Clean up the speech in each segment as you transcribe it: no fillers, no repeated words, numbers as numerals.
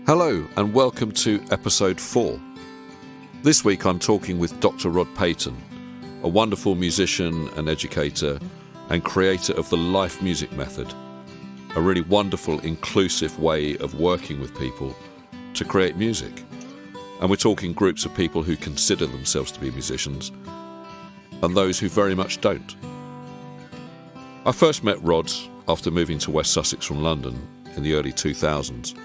Hello and welcome to episode 4. This week I'm talking with Dr Rod Paton, a wonderful musician and educator and creator of the Lifemusic method, a really wonderful inclusive way of working with people to create music. And we're talking groups of people who consider themselves to be musicians and those who very much don't. I first met Rod after moving to West Sussex from London in the early 2000s,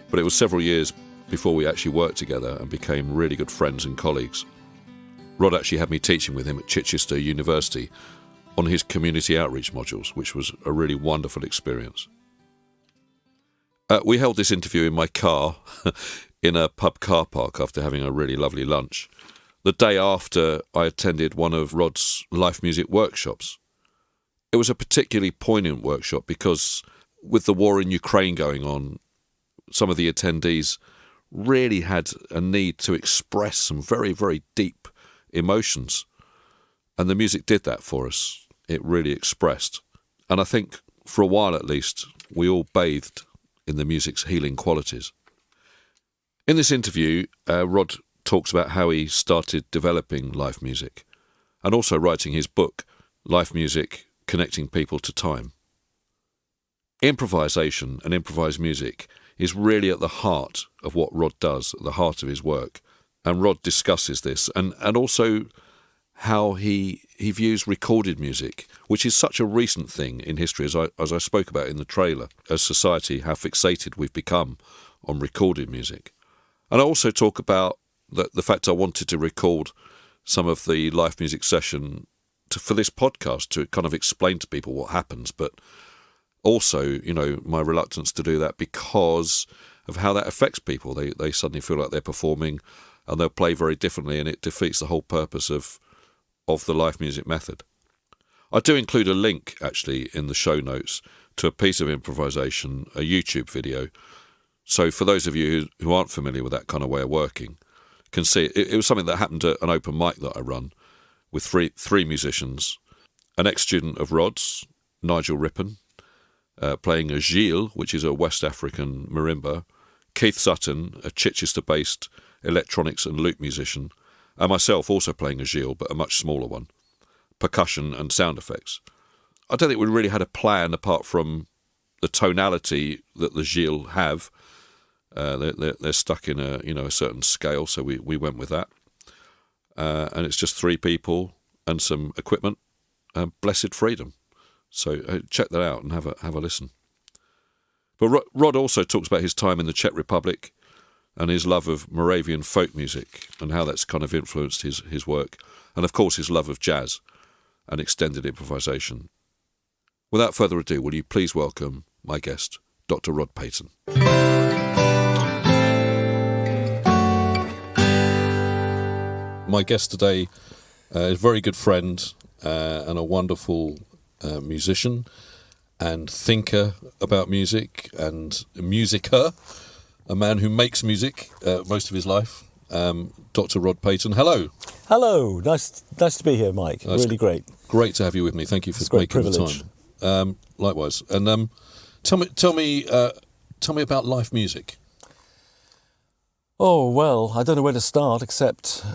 but it was several years before we actually worked together and became really good friends and colleagues. Rod actually had me teaching with him at Chichester University on his community outreach modules, which was a really wonderful experience. We held this interview in my car in a pub car park after having a really lovely lunch, the day after I attended one of Rod's Lifemusic workshops. It was a particularly poignant workshop because with the war in Ukraine going on, some of the attendees really had a need to express some very, very deep emotions. And the music did that for us. It really expressed. And I think, for a while at least, we all bathed in the music's healing qualities. In this interview, Rod talks about how he started developing life music and also writing his book, Lifemusic, Connecting People to Time. Improvisation and improvised music is really at the heart of what Rod does, at the heart of his work. And Rod discusses this and also how he views recorded music, which is such a recent thing in history, as I spoke about in the trailer, as society, how fixated we've become on recorded music. And I also talk about the fact I wanted to record some of the live music session for this podcast to kind of explain to people what happens, but also, my reluctance to do that because of how that affects people. They suddenly feel like they're performing and they'll play very differently, and it defeats the whole purpose of the live music method. I do include a link, actually, in the show notes to a piece of improvisation, a YouTube video. So for those of you who aren't familiar with that kind of way of working, can see it was something that happened at an open mic that I run with three musicians, an ex-student of Rod's, Nigel Rippon, playing a Gil, which is a West African marimba, Keith Sutton, a Chichester-based electronics and lute musician, and myself also playing a Gil, but a much smaller one, percussion and sound effects. I don't think we really had a plan apart from the tonality that the Gil have. They're stuck in a certain scale, so we went with that. And it's just three people and some equipment, blessed freedom. So check that out and have a listen. But Rod also talks about his time in the Czech Republic and his love of Moravian folk music and how that's kind of influenced his work. And of course his love of jazz and extended improvisation. Without further ado, will you please welcome my guest, Dr. Rod Paton. My guest today is a very good friend and a wonderful musician and thinker about music and musicer, a man who makes music most of his life, Dr. Rod Paton. Hello. Hello. Nice to be here, Mike. That's really great. Great to have you with me. Thank you for making the time. Likewise. And tell me about life music. Oh, well, I don't know where to start except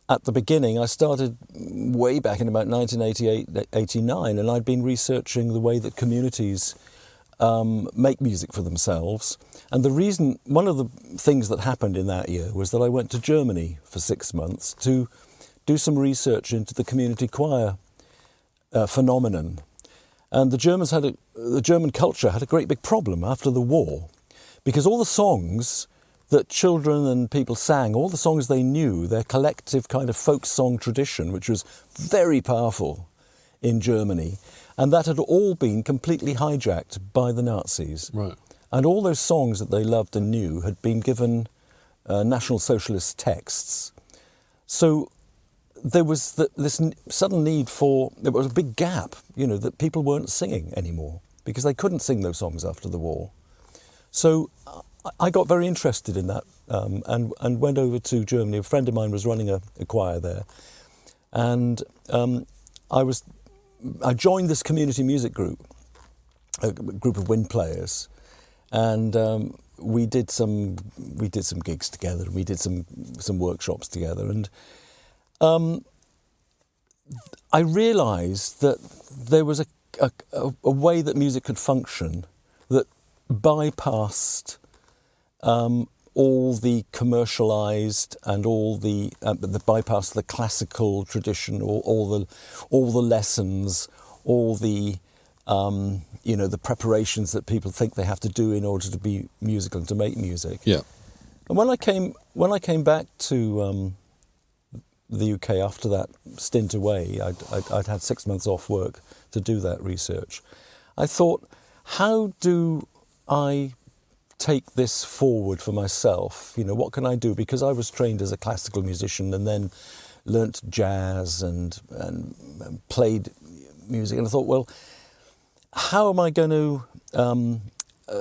at the beginning. I started way back in about 1988, 89, and I'd been researching the way that communities make music for themselves. And one of the things that happened in that year was that I went to Germany for 6 months to do some research into the community choir phenomenon. And the German culture had a great big problem after the war, because all the songs that children and people sang, all the songs they knew, their collective kind of folk song tradition, which was very powerful in Germany, and that had all been completely hijacked by the Nazis. Right. And all those songs that they loved and knew had been given National Socialist texts. So there was this sudden need there was a big gap, that people weren't singing anymore because they couldn't sing those songs after the war. So I got very interested in that and went over to Germany. A friend of mine was running a choir there. And I joined this community music group, a group of wind players. And we did some gigs together, and we did some workshops together, and I realised that there was a way that music could function that bypassed all the commercialised and all the bypassed the classical tradition, all the lessons, all the the preparations that people think they have to do in order to be musical and to make music. Yeah. And when I came back to the UK after that stint away, I'd had 6 months off work to do that research. I thought, how do I take this forward for myself? What can I do? Because I was trained as a classical musician and then learnt jazz and played music. And I thought, well, how am I going to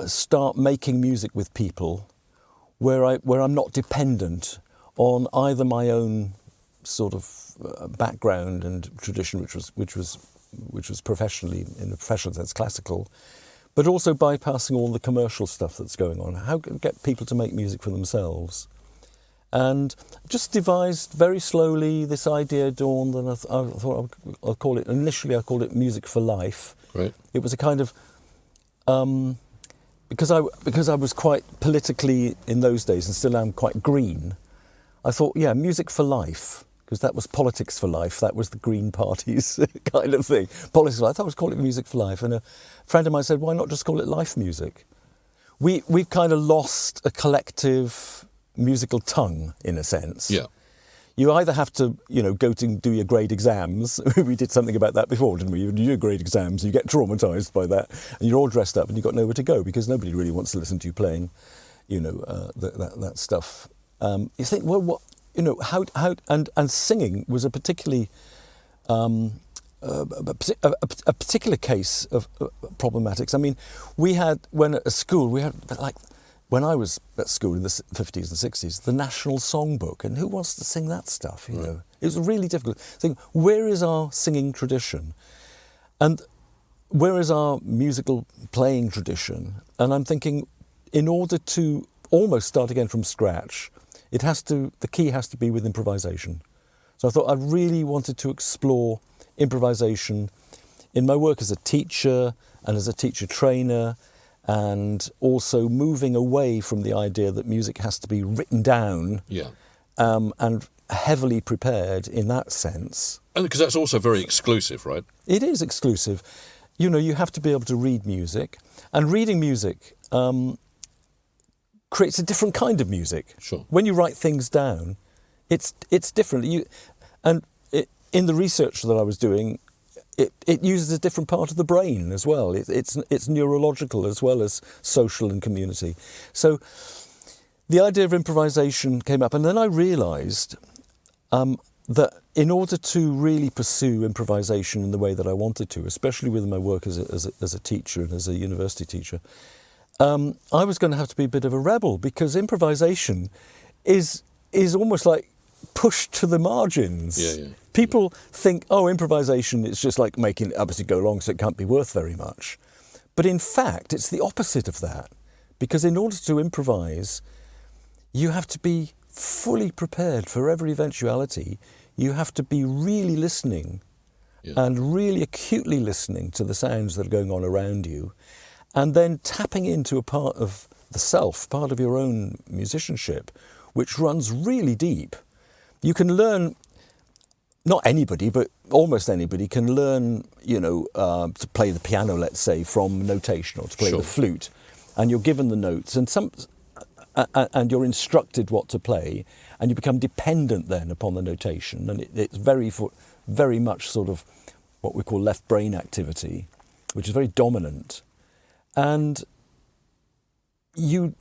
start making music with people where I'm not dependent on either my own sort of background and tradition, which was professionally, in a professional sense, classical, but also bypassing all the commercial stuff that's going on? How can I get people to make music for themselves? And just devised very slowly, this idea dawned, and I thought I'll call it, initially I called it Music for Life. Right. It was a kind of, because I was quite politically, in those days, and still am, quite green, I thought, yeah, music for life, because that was politics for life. That was the Green Party's kind of thing. Politics for life. I thought I was calling it Music for Life. And a friend of mine said, why not just call it life music? We've kind of lost a collective musical tongue, in a sense. Yeah. You either have to, go to do your grade exams. We did something about that before, didn't we? You do your grade exams, you get traumatised by that, and you're all dressed up and you've got nowhere to go because nobody really wants to listen to you playing, that stuff. You think, well, what, how and singing was a particularly a particular case of problematics. I mean, when I was at school in the 50s and 60s, the National Songbook, and who wants to sing that stuff, you know? It was really difficult. Think, where is our singing tradition? And where is our musical playing tradition? And I'm thinking, in order to almost start again from scratch, the key has to be with improvisation. So I thought I really wanted to explore improvisation in my work as a teacher and as a teacher trainer, and also moving away from the idea that music has to be written down and heavily prepared in that sense. And because that's also very exclusive, right? It is exclusive. You have to be able to read music, and reading music creates a different kind of music. Sure. When you write things down, it's different. In the research that I was doing, it uses a different part of the brain as well. It's neurological as well as social and community. So the idea of improvisation came up, and then I realised that in order to really pursue improvisation in the way that I wanted to, especially with my work as a teacher and as a university teacher, I was going to have to be a bit of a rebel, because improvisation is almost like pushed to the margins. Yeah. People think, improvisation is just like making it obviously go along, so it can't be worth very much. But in fact, it's the opposite of that. Because in order to improvise, you have to be fully prepared for every eventuality. You have to be really listening and really acutely listening to the sounds that are going on around you, and then tapping into a part of the self, part of your own musicianship, which runs really deep. You can learn, not anybody, but almost anybody can learn, to play the piano, let's say, from notation, or to play the flute, and you're given the notes, and you're instructed what to play, and you become dependent then upon the notation, and it's very much sort of what we call left brain activity, which is very dominant, and you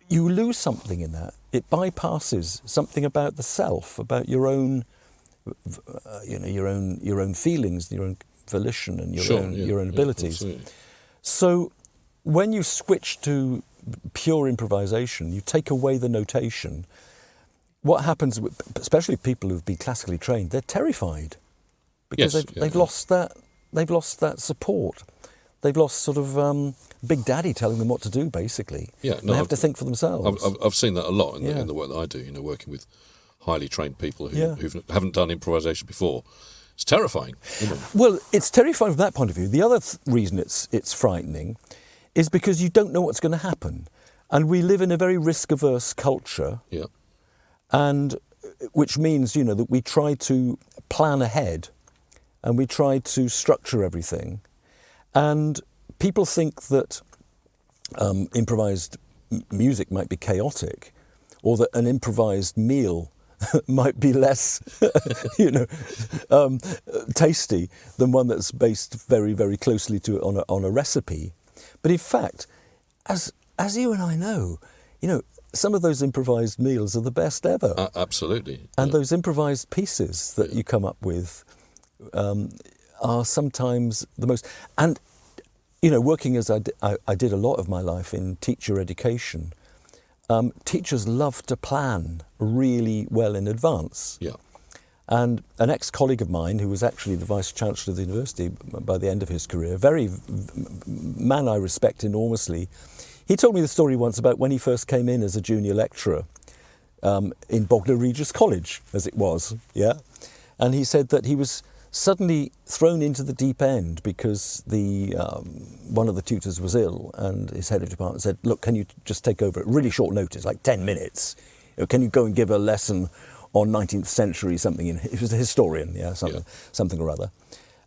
lose something in that. It bypasses something about the self, about your own, your own feelings, your own volition, and your own abilities. So, when you switch to pure improvisation, you take away the notation. What happens, especially people who've been classically trained, they're terrified because they've lost that. They've lost that support. they've lost sort of Big Daddy telling them what to do, basically. Yeah, they have to think for themselves. I've seen that a lot in the work that I do. Working with highly trained people who haven't done improvisation before. It's terrifying. Well, it's terrifying from that point of view. The other reason it's frightening is because you don't know what's going to happen, and we live in a very risk-averse culture. Yeah. And which means, that we try to plan ahead, and we try to structure everything, and people think that improvised music might be chaotic, or that an improvised meal might be less, tasty than one that's based very, very closely on a recipe. But in fact, as you and I know, some of those improvised meals are the best ever. Absolutely. And those improvised pieces that you come up with are sometimes the most... And, working as I did a lot of my life in teacher education, teachers love to plan really well in advance. Yeah. And an ex-colleague of mine, who was actually the vice-chancellor of the university by the end of his career, man I respect enormously, he told me the story once about when he first came in as a junior lecturer in Bognor Regis College, as it was, yeah? And he said that he was suddenly thrown into the deep end because one of the tutors was ill, and his head of department said, look, can you just take over at really short notice, like 10 minutes? Can you go and give a lesson on 19th century something? He was a historian, something or other.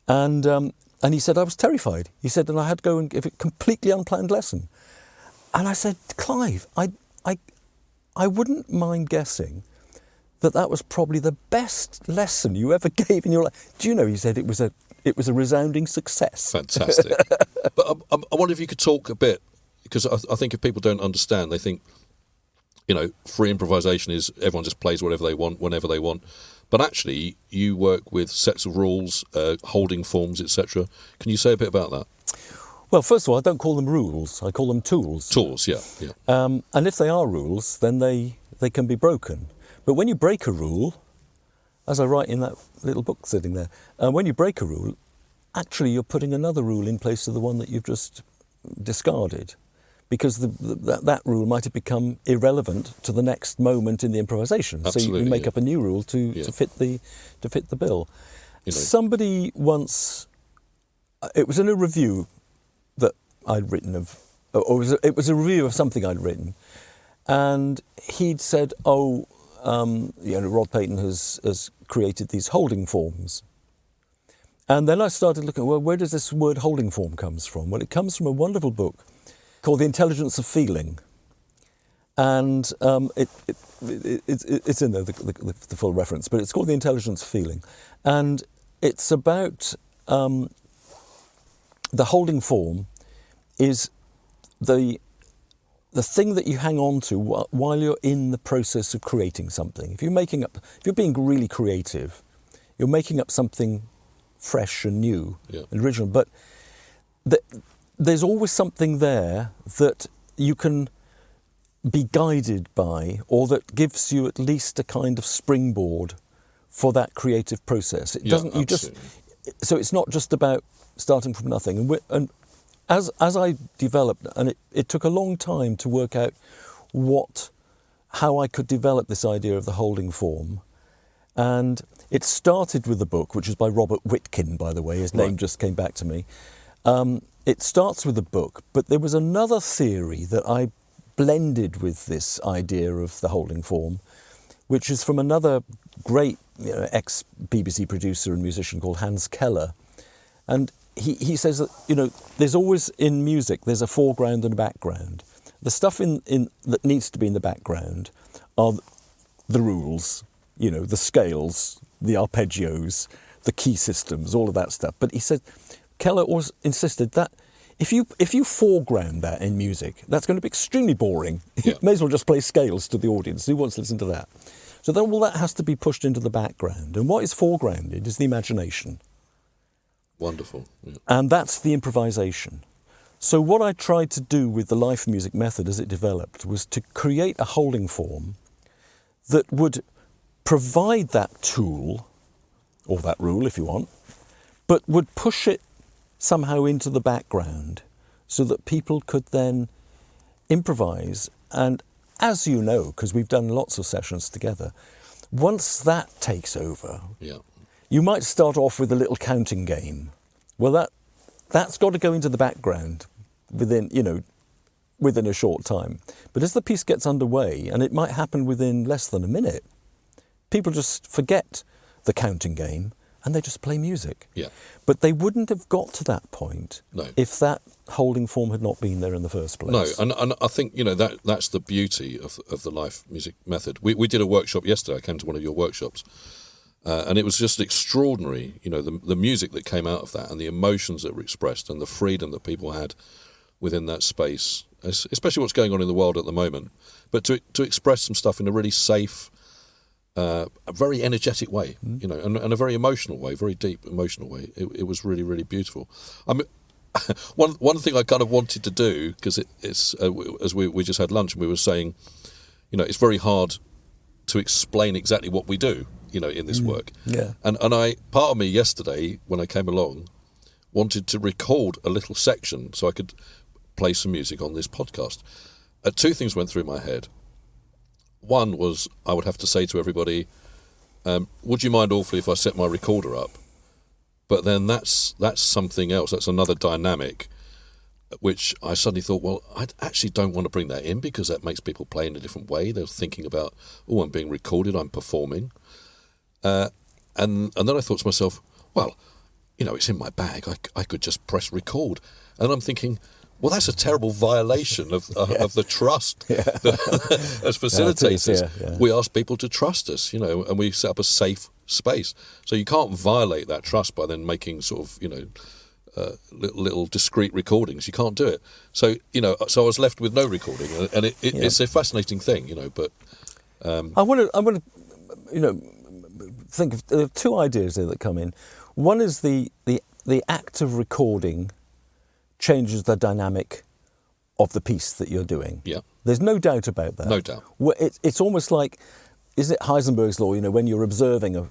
And he said, I was terrified. He said, and I had to go and give a completely unplanned lesson. And I said, Clive, I wouldn't mind guessing that was probably the best lesson you ever gave in your life. Do you know, he said it was a resounding success. Fantastic. But I wonder if you could talk a bit, because I think if people don't understand, they think, free improvisation is everyone just plays whatever they want, whenever they want. But actually, you work with sets of rules, holding forms, etc. Can you say a bit about that? Well, first of all, I don't call them rules. I call them tools. Tools, yeah. And if they are rules, then they can be broken. But when you break a rule, as I write in that little book sitting there, when you break a rule, actually you're putting another rule in place of the one that you've just discarded, because that rule might have become irrelevant to the next moment in the improvisation. Absolutely, so you make up a new rule to fit the bill. Somebody once, it was in a review that I'd written it was a review of something I'd written, and he'd said, Rod Paton has created these holding forms. And then I started looking, well, where does this word holding form comes from? Well, it comes from a wonderful book called The Intelligence of Feeling. And it's in there, the full reference, but it's called The Intelligence of Feeling. And it's about the holding form is the thing that you hang on to while you're in the process of creating something. If you're being really creative, you're making up something fresh and new and original, but there's always something there that you can be guided by, or that gives you at least a kind of springboard for that creative process. It doesn't. So it's not just about starting from nothing. And as I developed, and it took a long time to work out how I could develop this idea of the holding form. And it started with the book, which is by Robert Witkin, by the way. His name just came back to me. It starts with the book, but there was another theory that I blended with this idea of the holding form, which is from another great ex-BBC producer and musician called Hans Keller. And he says that, there's always in music, there's a foreground and a background. The stuff in that needs to be in the background are the rules, the scales, the arpeggios, the key systems, all of that stuff. But he said, Keller always insisted that if you foreground that in music, that's going to be extremely boring. You may as well just play scales to the audience. Who wants to listen to that? So then all that has to be pushed into the background. And what is foregrounded is the imagination. Wonderful. Yeah. And that's the improvisation. So what I tried to do with the life music method as it developed was to create a holding form that would provide that tool, or that rule if you want, but would push it somehow into the background so that people could then improvise. And as you know, because we've done lots of sessions together, once that takes over, you might start off with a little counting game. Well, that's got to go into the background within a short time. But as the piece gets underway, and it might happen within less than a minute, people just forget the counting game and they just play music. Yeah. But they wouldn't have got to that point if that holding form had not been there in the first place. No, and I think, that's the beauty of the life music method. We did a workshop yesterday. I came to one of your workshops, and it was just extraordinary, the music that came out of that and the emotions that were expressed and the freedom that people had within that space, especially what's going on in the world at the moment. But to express some stuff in a really safe, a very energetic way, and a very emotional way, very deep emotional way. It was really, really beautiful. I mean, one thing I kind of wanted to do, because it's as we just had lunch and we were saying, it's very hard to explain exactly what we do, in this work. Yeah. And part of me yesterday when I came along wanted to record a little section so I could play some music on this podcast. Two things went through my head. One was I would have to say to everybody, would you mind awfully if I set my recorder up? But then that's something else. That's another dynamic, which I suddenly thought, well, I actually don't want to bring that in because that makes people play in a different way. They're thinking about, I'm being recorded, I'm performing. And then I thought to myself, well, it's in my bag. I could just press record. And I'm thinking, well, that's a terrible violation of the trust as facilitators. We ask people to trust us, and we set up a safe space. So you can't violate that trust by then making sort of, little discrete recordings. You can't do it. So, so I was left with no recording, and it's a fascinating thing, but... I want to, think of there are two ideas there that come in. One is the act of recording changes the dynamic of the piece that you're doing. Yeah. There's no doubt about that. No doubt. It's almost like, isn't it Heisenberg's law, when you're observing a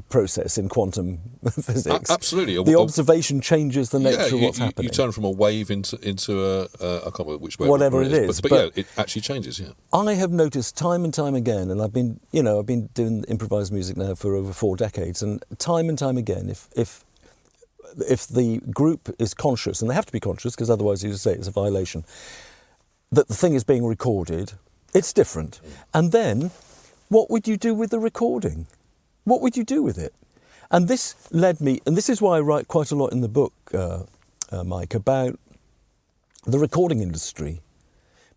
process in quantum physics? Absolutely. The observation changes the nature of what's happening. You turn from a wave into a I can't remember which wave. Whatever it is. But it actually changes, I have noticed time and time again, and I've been doing improvised music now for over 4 decades, and time again, if the group is conscious, and they have to be conscious because otherwise, as you say, it's a violation, that the thing is being recorded, it's different. And then, what would you do with the recording? What would you do with it? And this led me, and this is why I write quite a lot in the book, Mike, about the recording industry,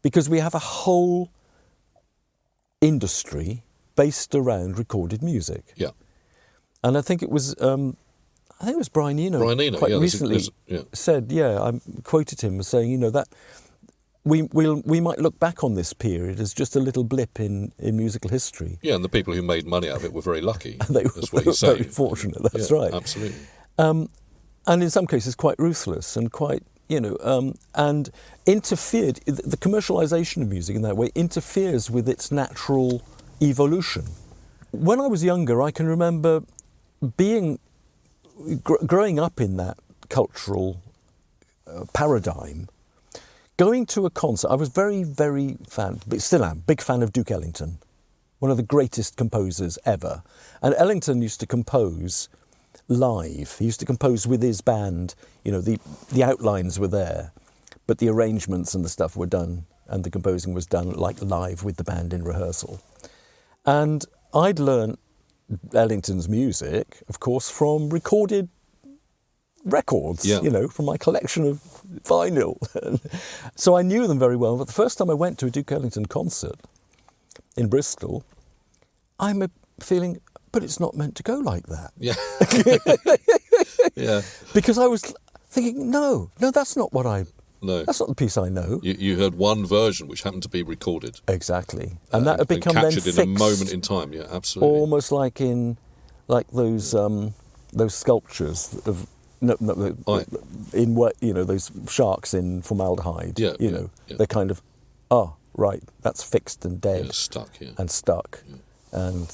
because we have a whole industry based around recorded music. Yeah. And I think it was... I think it was Brian Eno quite recently said, I quoted him as saying, that we might look back on this period as just a little blip in musical history. Yeah, and the people who made money out of it were very lucky. That's what he's saying. Very fortunate, that's right. Absolutely. And in some cases quite ruthless and quite, and interfered, the commercialisation of music in that way interferes with its natural evolution. When I was younger, I can remember growing up in that cultural paradigm, going to a concert. I was very, very still am, big fan of Duke Ellington, one of the greatest composers ever. And Ellington used to compose live. He used to compose with his band. The outlines were there, but the arrangements and the stuff were done, and the composing was done like live with the band in rehearsal. And I'd learned Ellington's music, of course, from recorded records, from my collection of vinyl. So I knew them very well. But the first time I went to a Duke Ellington concert in Bristol, I'm feeling, but it's not meant to go like that. Yeah. Yeah. Because I was thinking, no, that's not what that's not the piece I know. You heard one version which happened to be recorded. Exactly. And that had become then captured fixed. in a moment in time, absolutely. Almost like in those sculptures of in what those sharks in formaldehyde. They're kind of right, that's fixed and dead. Stuck. And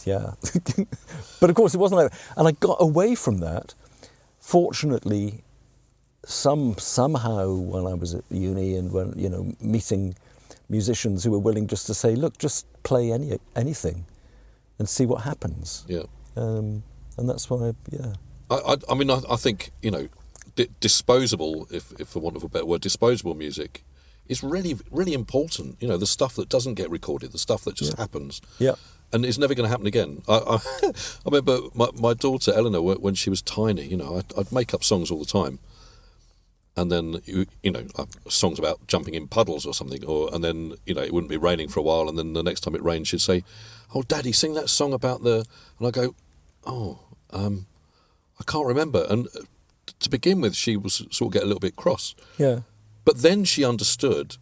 but of course it wasn't like that. And I got away from that. Fortunately, somehow when I was at uni and when, you know, meeting musicians who were willing just to say, look, just play anything and see what happens. Yeah. And that's why, yeah. I mean, I think, you know, disposable, if for want of a better word, disposable music is really, really important. You know, the stuff that doesn't get recorded, the stuff that just happens. Yeah. And it's never going to happen again. I remember my daughter Eleanor, when she was tiny, you know, I'd make up songs all the time. And then, you know, songs about jumping in puddles or something, and then, you know, it wouldn't be raining for a while, and then the next time it rained, she'd say, "Oh, Daddy, sing that song about the..." And I go, "Oh, I can't remember." And to begin with, she was sort of get a little bit cross. Yeah. But then she understood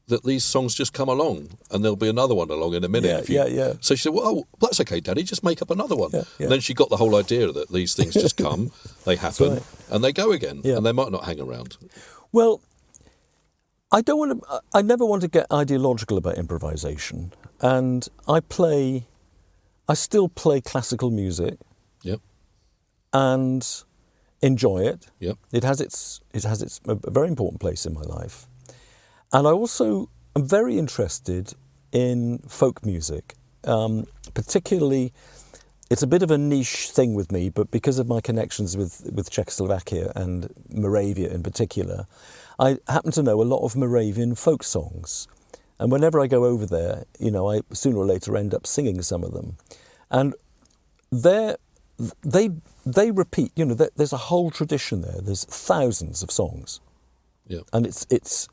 that these songs just come along, and there'll be another one along in a minute. Yeah. So she said, "Well, oh, that's okay, Daddy, just make up another one." Yeah. And then she got the whole idea that these things just come, they happen, right. and they go again, Yeah. and they might not hang around. Well, I never want to get ideological about improvisation, and I still play classical music. Yep. And enjoy it. Yep. It has a very important place in my life. And I also am very interested in folk music, particularly. It's a bit of a niche thing with me, but because of my connections with Czechoslovakia and Moravia in particular, I happen to know a lot of Moravian folk songs. And whenever I go over there, you know, I sooner or later end up singing some of them. And they repeat, you know, there's a whole tradition there. There's thousands of songs. Yeah. And it's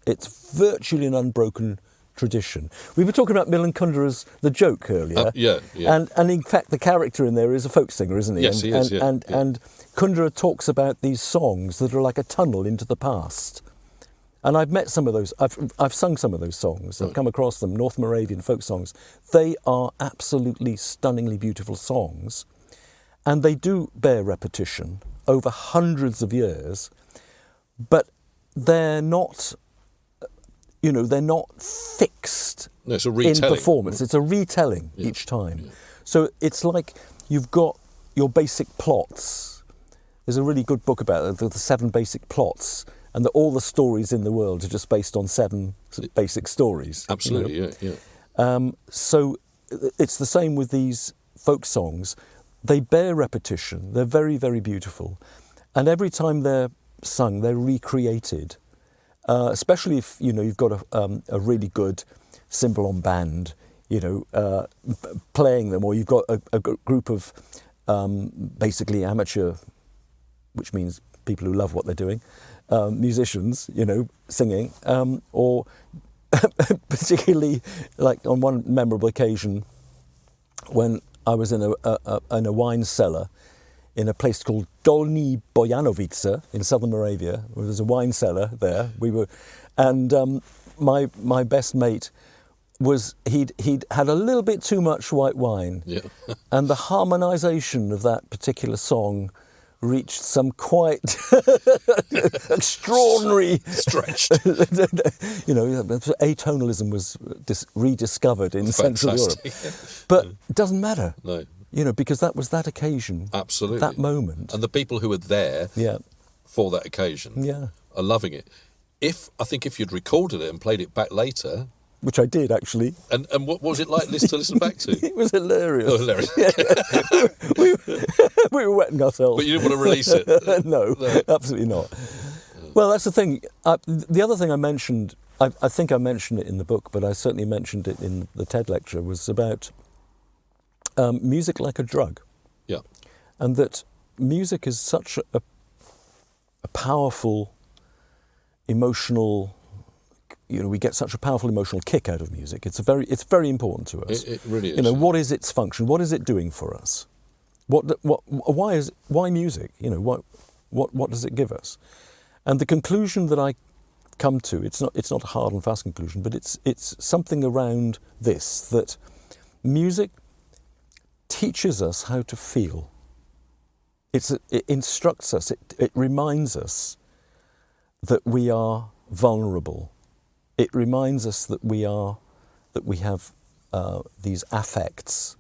virtually an unbroken tradition. We were talking about Milan Kundera's The Joke earlier. Yeah. And in fact, the character in there is a folk singer, isn't he? Yes, he is, yeah. And Kundera talks about these songs that are like a tunnel into the past. And I've met some of those. I've sung some of those songs. I've come across them, North Moravian folk songs. They are absolutely stunningly beautiful songs. And they do bear repetition over hundreds of years. But they're not, you know, they're not fixed it's a retelling. in performance. It's a retelling each time. Yeah. So it's like you've got your basic plots. There's a really good book about it, the 7 basic plots, and that all the stories in the world are just based on 7 basic stories. Absolutely, you know? yeah. So it's the same with these folk songs. They bear repetition. They're very, very beautiful. And every time they're sung, they're recreated, especially if, you know, you've got a really good cymbal-on band, you know, playing them, or you've got a group of basically amateur, which means people who love what they're doing, musicians, you know, singing, or particularly like on one memorable occasion when I was in a wine cellar in a place called Dolní Bojanovice in southern Moravia. There was a wine cellar there. And my best mate he'd had a little bit too much white wine, and the harmonisation of that particular song reached some quite extraordinary stretched. You know, atonalism was rediscovered in Central Europe, but it doesn't matter. No. You know, because that was that occasion, Absolutely, that moment, and the people who were there for that occasion are loving it. I think if you'd recorded it and played it back later, which I did actually, and what was it like to listen back to? It was hilarious. Oh, hilarious. We were wetting ourselves, but you didn't want to release it. No, absolutely not. Well, that's the thing. The other thing I mentioned, I think I mentioned it in the book, but I certainly mentioned it in the TED lecture, was about music like a drug. Yeah. And that music is such a powerful emotional, you know, we get such a powerful emotional kick out of music. It's very important to us. It really is. You know, what is its function? What is it doing for us? Why music? You know, what does it give us? And the conclusion that I come to, it's not a hard and fast conclusion, but it's something around this, that music teaches us how to feel. It instructs us, it reminds us that we are vulnerable. It reminds us that we have these affects,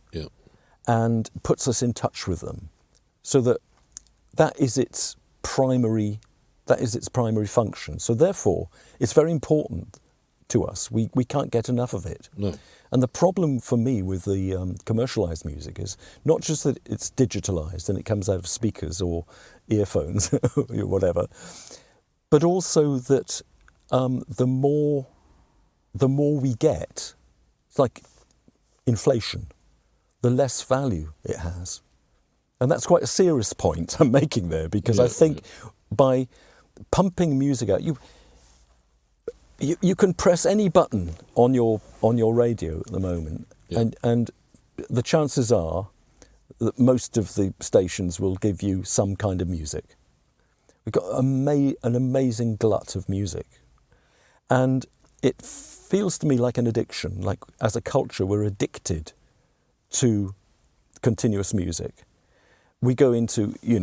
and puts us in touch with them, so that is its primary That is its primary function. So therefore, it's very important to us. We can't get enough of it. No. And the problem for me with the commercialised music is not just that it's digitalised and it comes out of speakers or earphones or whatever, but also that the more we get, it's like inflation, the less value it has. And that's quite a serious point I'm making there, because I think by pumping music out, you can press any button on your radio at the moment, and the chances are that most of the stations will give you some kind of music. We've got an amazing glut of music, and it feels to me like an addiction. Like as a culture, we're addicted to continuous music. We go into, you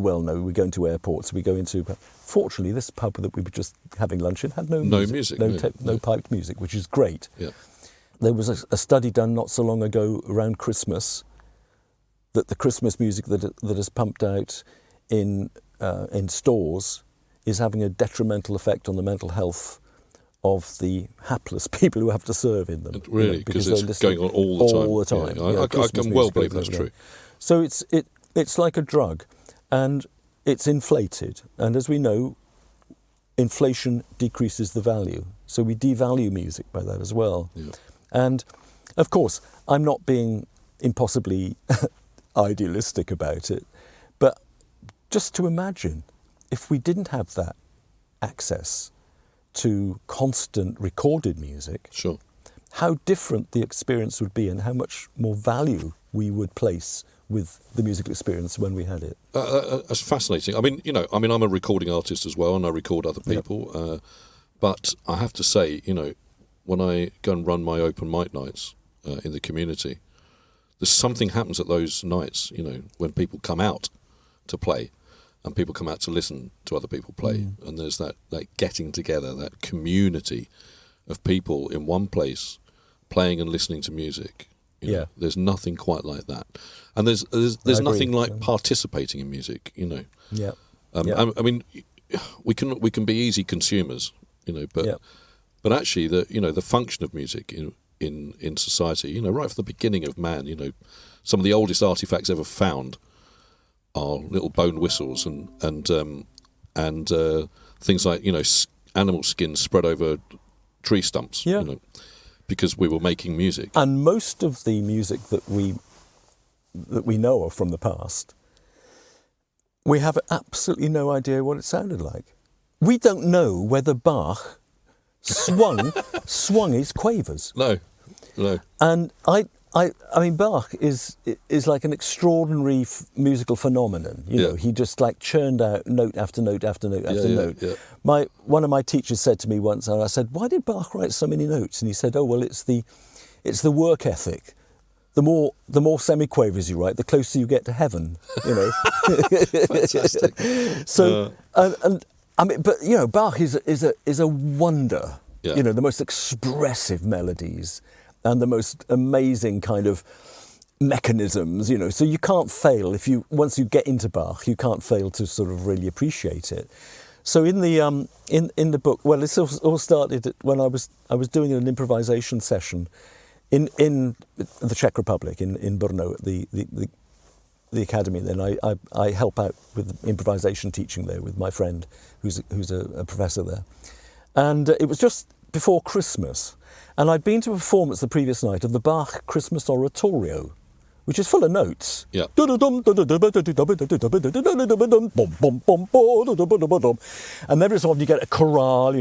well know, we go into airports, we go into, fortunately this pub that we were just having lunch in had no music, no piped music, which is great. Yeah. There was a study done not so long ago around Christmas, that the Christmas music that is pumped out in stores is having a detrimental effect on the mental health of the hapless people who have to serve in them. Really, because it's going on all the time. Yeah, I can well believe that's true. So it's like a drug, and it's inflated. And as we know, inflation decreases the value. So we devalue music by that as well. Yeah. And of course, I'm not being impossibly idealistic about it, but just to imagine if we didn't have that access to constant recorded music, sure, how different the experience would be and how much more value we would place with the musical experience when we had it. That's fascinating. I mean, I'm a recording artist as well, and I record other people. But I have to say, when I go and run my open mic nights in the community, there's something happens at those nights, when people come out to play and people come out to listen to other people play. And there's that getting together, that community of people in one place playing and listening to music. There's nothing quite like that, and there's nothing like participating in music. I mean, we can be easy consumers, but actually the function of music in society, right from the beginning of man, some of the oldest artifacts ever found are little bone whistles and things like animal skins spread over tree stumps. Because we were making music. And most of the music that we know of from the past, we have absolutely no idea what it sounded like. We don't know whether Bach swung his quavers. No. And I mean, Bach is like an extraordinary musical phenomenon. He just like churned out note after note after note after note. Yeah. One of my teachers said to me once, and I said, "Why did Bach write so many notes?" And he said, "Oh well, it's the work ethic. The more semiquavers you write, the closer you get to heaven." Fantastic. So and I mean, but Bach is a wonder. Yeah. The most expressive melodies and the most amazing kind of mechanisms, so you can't fail once you get into Bach, you can't fail to sort of really appreciate it. So in the in the book, well, it all started when I was doing an improvisation session in the Czech Republic, in Brno, at the academy. Then I help out with improvisation teaching there with my friend who's a professor there, and it was just before Christmas. And I'd been to a performance the previous night of the Bach Christmas Oratorio, which is full of notes. Yeah. And every so often you get a chorale,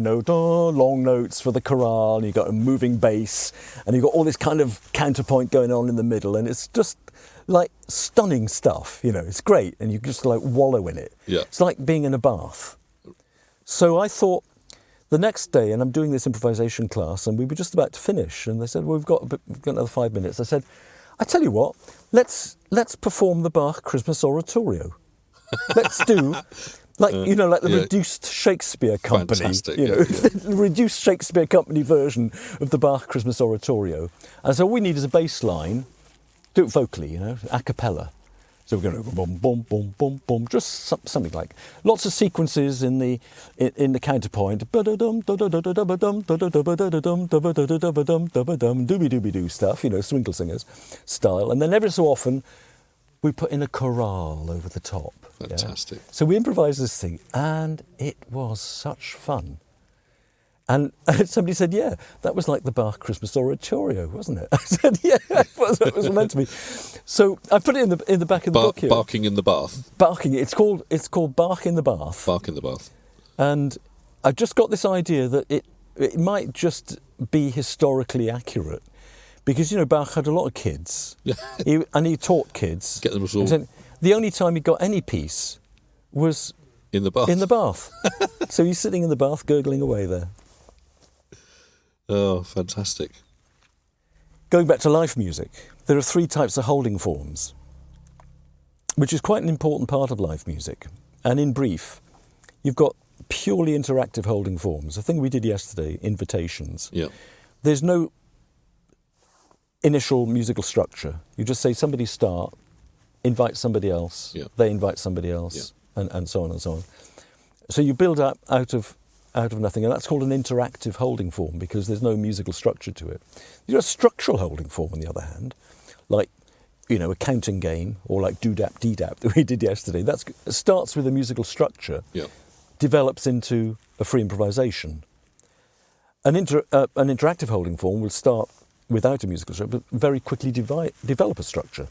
long notes for the chorale, and you got a moving bass, and you've got all this kind of counterpoint going on in the middle, and it's just like stunning stuff, it's great, and you just like wallow in it. Yeah. It's like being in a bath. So I thought, the next day, and I'm doing this improvisation class, and we were just about to finish, and they said, "Well, we've got another 5 minutes." I said, "I tell you what, let's perform the Bach Christmas Oratorio. Let's do like the reduced Shakespeare company, Fantastic. The reduced Shakespeare company version of the Bach Christmas Oratorio." And so all we need is a bass line, do it vocally, a cappella, So we're going to boom, boom, boom, boom, boom, just something like lots of sequences in the counterpoint, dooby-dooby-doo stuff, Swinkle Singers style, and then every so often we put in a chorale over the top. Fantastic. Yeah? So we improvised this thing, and it was such fun. And somebody said, yeah, that was like the Bach Christmas Oratorio, wasn't it? I said, yeah, it was meant to be. So I put it in the back of the book here. Barking in the bath. Barking. It's called Bach in the Bath. Bach in the bath. And I've just got this idea that it might just be historically accurate. Because, Bach had a lot of kids. And he taught kids. Get them all. The only time he got any peace was in the bath. In the bath. So he's sitting in the bath, gurgling away there. Oh, fantastic. Going back to life music, there are 3 types of holding forms, which is quite an important part of life music. And in brief, you've got purely interactive holding forms, the thing we did yesterday, invitations. Yeah. There's no initial musical structure. You just say somebody start, invite somebody else, they invite somebody else, and so on and so on. So you build up out of nothing, and that's called an interactive holding form because there's no musical structure to it. You've got a structural holding form, on the other hand, like a counting game, or like do-dap, D-dap that we did yesterday. That starts with a musical structure, develops into a free improvisation. An interactive holding form will start without a musical structure, but very quickly develop a structure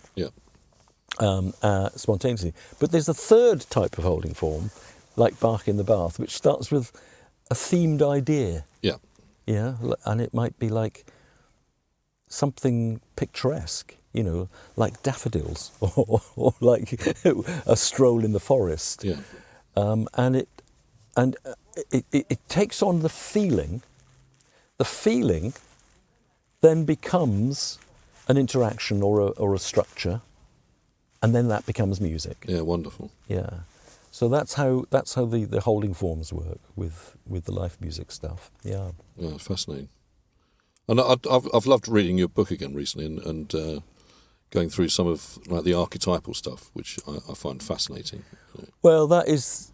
spontaneously. But there's a 3rd type of holding form, like Bach in the Bath, which starts with a themed idea. Yeah, and it might be like something picturesque, like daffodils or like a stroll in the forest. And it takes on the feeling. The feeling then becomes an interaction or a structure, and then that becomes music. Yeah, wonderful. Yeah. So that's how the holding forms work with the life music stuff. Yeah. Yeah, fascinating. And I've loved reading your book again recently and going through some of like the archetypal stuff, which I find fascinating. Well, that is,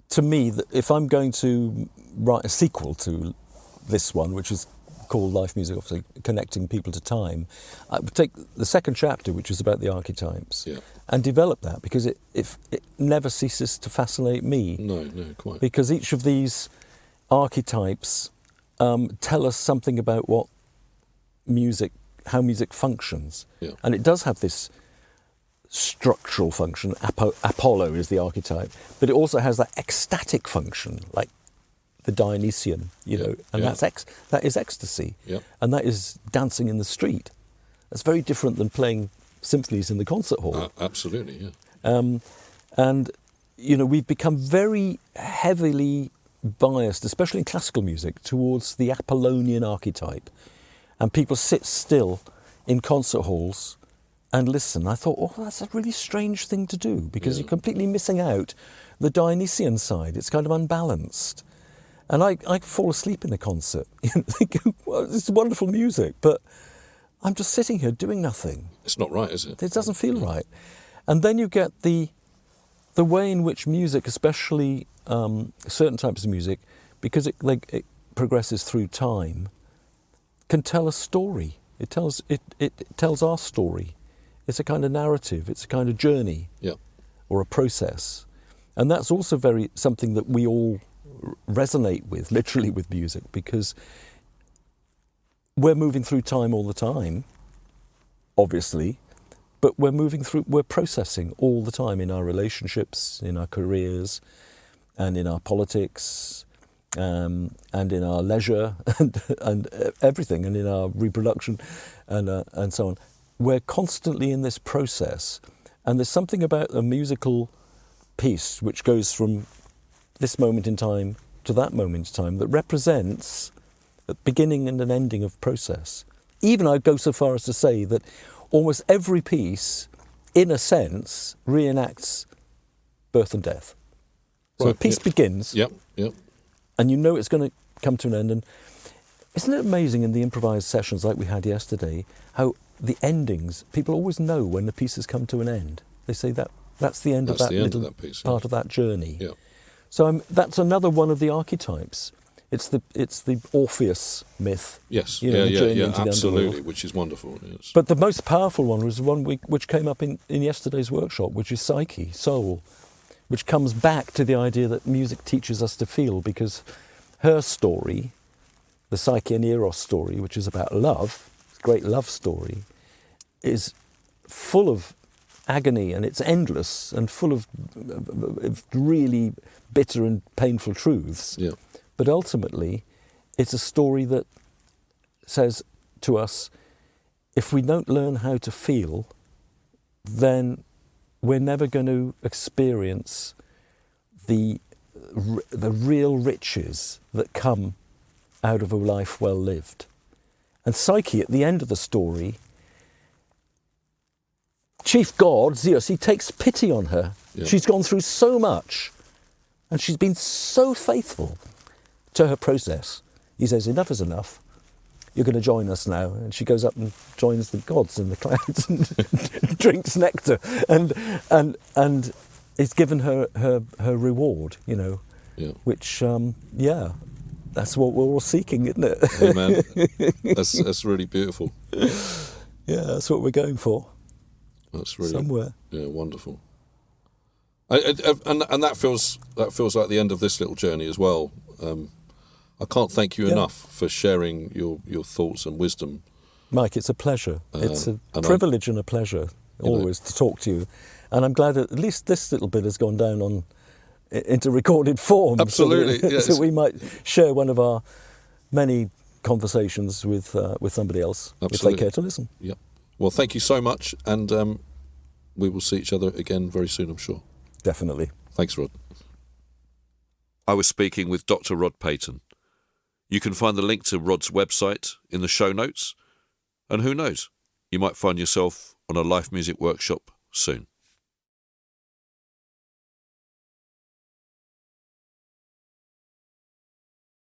to me, that if I'm going to write a sequel to this one, which is called Life Music, obviously connecting people to time, I would take the 2nd chapter, which is about the archetypes, and develop that, because it never ceases to fascinate me. No, quite. Because each of these archetypes tell us something about how music functions. And it does have this structural function. Apollo is the archetype, but it also has that ecstatic function, like the Dionysian, and that is ecstasy, and that is dancing in the street. That's very different than playing symphonies in the concert hall. Absolutely, And we've become very heavily biased, especially in classical music, towards the Apollonian archetype, and people sit still in concert halls and listen. I thought, that's a really strange thing to do, because you're completely missing out the Dionysian side. It's kind of unbalanced. And I fall asleep in a concert, thinking, well, it's wonderful music, but I'm just sitting here doing nothing. It's not right, is it? It doesn't feel right. And then you get the way in which music, especially certain types of music, because it progresses through time, can tell a story. It tells our story. It's a kind of narrative. It's a kind of journey, or a process, and that's also something that we all resonate with, literally, with music, because we're moving through time all the time, obviously, but we're processing all the time in our relationships, in our careers, and in our politics, and in our leisure, and everything, and in our reproduction, and so on. We're constantly in this process, and there's something about a musical piece which goes from this moment in time to that moment in time that represents a beginning and an ending of process. Even I'd go so far as to say that almost every piece, in a sense, reenacts birth and death. So a piece begins, and you know it's going to come to an end. And isn't it amazing in the improvised sessions like we had yesterday, how the endings. People always know when the piece has come to an end. They say that's the end of that little piece, part of that journey. Yeah. So that's another one of the archetypes. It's the Orpheus myth. Yes. The journey into the absolutely, underworld. which is wonderful. Yes. But the most powerful one was the one which came up in yesterday's workshop, which is Psyche, soul, which comes back to the idea that music teaches us to feel, because her story, the Psyche and Eros story, which is about love, great love story, is full of agony, and it's endless and full of really bitter and painful truths. Yeah. But ultimately, it's a story that says to us, if we don't learn how to feel, then we're never going to experience the real riches that come out of a life well lived. And Psyche, at the end of the story, chief god, Zeus, he takes pity on her. Yeah. She's gone through so much, and she's been so faithful to her process. He says, enough is enough. You're going to join us now. And she goes up and joins the gods in the clouds and drinks nectar. And it's given her reward, Yeah. Which, that's what we're all seeking, isn't it? Hey, man. That's really beautiful. Yeah, that's what we're going for. That's really somewhere. Yeah, wonderful. And that feels like the end of this little journey as well. I can't thank you enough for sharing your thoughts and wisdom. Mike, it's a pleasure. It's a privilege and a pleasure always to talk to you. And I'm glad that at least this little bit has gone down into recorded form. Absolutely, yes. So we might share one of our many conversations with somebody else. Absolutely. If they care to listen. Yep. Well, thank you so much, and we will see each other again very soon, I'm sure. Definitely. Thanks, Rod. I was speaking with Dr. Rod Paton. You can find the link to Rod's website in the show notes, and who knows, you might find yourself on a life music workshop soon.